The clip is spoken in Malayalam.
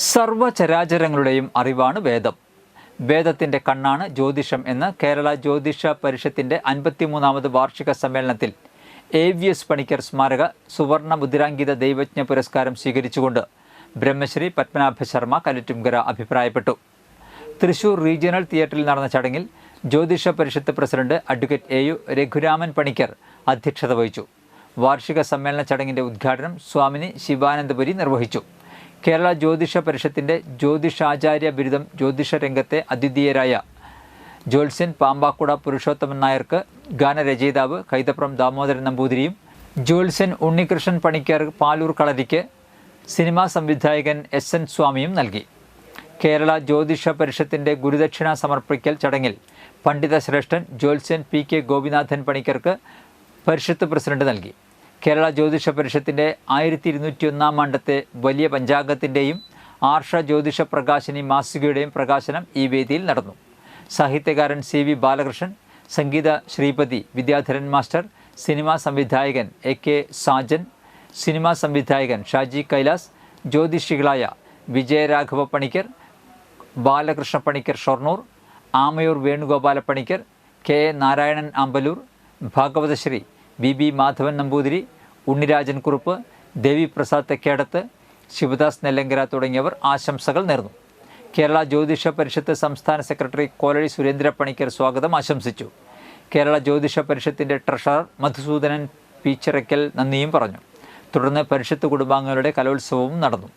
സർവചരാചരങ്ങളുടെയും അറിവാണ് വേദം. വേദത്തിൻ്റെ കണ്ണാണ് ജ്യോതിഷം എന്ന് കേരള ജ്യോതിഷ പരിഷത്തിൻ്റെ 53ാമത് വാർഷിക സമ്മേളനത്തിൽ AVS പണിക്കർ സ്മാരക സുവർണ മുദ്രാങ്കിത ദൈവജ്ഞ പുരസ്കാരം സ്വീകരിച്ചുകൊണ്ട് ബ്രഹ്മശ്രീ പത്മനാഭ ശർമ്മ കലുറ്റുംകര അഭിപ്രായപ്പെട്ടു. തൃശൂർ റീജിയണൽ തിയേറ്ററിൽ നടന്ന ചടങ്ങിൽ Jyothisha Parishath president advocate AU Raghuraman Panicker അധ്യക്ഷത വഹിച്ചു. വാർഷിക സമ്മേളന ചടങ്ങിൻ്റെ ഉദ്ഘാടനം സ്വാമിനി ശിവാനന്ദപുരി നിർവഹിച്ചു. കേരള ജ്യോതിഷ പരിഷത്തിൻ്റെ ജ്യോതിഷാചാര്യ ബിരുദം ജ്യോതിഷ രംഗത്തെ അദ്വിതീയരായ ജ്യോത്സ്യൻ പാമ്പാക്കുട പുരുഷോത്തമൻ നായർക്ക് ഗാനരചയിതാവ് കൈതപ്രം ദാമോദരൻ നമ്പൂതിരിയും, ജ്യോത്സ്യൻ ഉണ്ണികൃഷ്ണൻ പണിക്കർ പാലൂർ കളരിക്ക് സിനിമാ സംവിധായകൻ SN സ്വാമിയും നൽകി. കേരള ജ്യോതിഷ പരിഷത്തിൻ്റെ ഗുരുദക്ഷിണ സമർപ്പിക്കൽ ചടങ്ങിൽ പണ്ഡിതശ്രേഷ്ഠൻ ജ്യോത്സ്യൻ PK ഗോപിനാഥൻ പണിക്കർക്ക് പരിഷത്ത് പ്രസിഡന്റ് നൽകി. കേരള ജ്യോതിഷ പരിഷത്തിൻ്റെ 1201 ആണ്ടത്തെ വലിയ പഞ്ചാംഗത്തിൻ്റെയും ആർഷ ജ്യോതിഷ പ്രകാശിനി മാസികയുടെയും പ്രകാശനം ഈ വേദിയിൽ നടന്നു. സാഹിത്യകാരൻ CV ബാലകൃഷ്ണൻ, സംഗീത ശ്രീപതി വിദ്യാധരൻ മാസ്റ്റർ, സിനിമാ സംവിധായകൻ AK സാജൻ, സിനിമാ സംവിധായകൻ ഷാജി കൈലാസ്, ജ്യോതിഷികളായ വിജയരാഘവ പണിക്കർ, ബാലകൃഷ്ണ പണിക്കർ ഷൊർണൂർ, ആമയൂർ വേണുഗോപാല പണിക്കർ, KA നാരായണൻ ആമ്പലൂർ, ഭാഗവതശ്രീ BB മാധവൻ നമ്പൂതിരി, ഉണ്ണിരാജൻ കുറുപ്പ്, ദേവി പ്രസാദ് തെക്കേടത്ത്, ശിവദാസ് നെല്ലങ്കര തുടങ്ങിയവർ ആശംസകൾ നേർന്നു. കേരള ജ്യോതിഷ പരിഷത്ത് സംസ്ഥാന സെക്രട്ടറി കോലഴി സുരേന്ദ്ര പണിക്കർ സ്വാഗതം ആശംസിച്ചു. കേരള ജ്യോതിഷ പരിഷത്തിൻ്റെ ട്രഷറർ മധുസൂദനൻ പീച്ചിറയ്ക്കൽ നന്ദിയും പറഞ്ഞു. തുടർന്ന് പരിഷത്ത് കുടുംബാംഗങ്ങളുടെ കലോത്സവവും നടന്നു.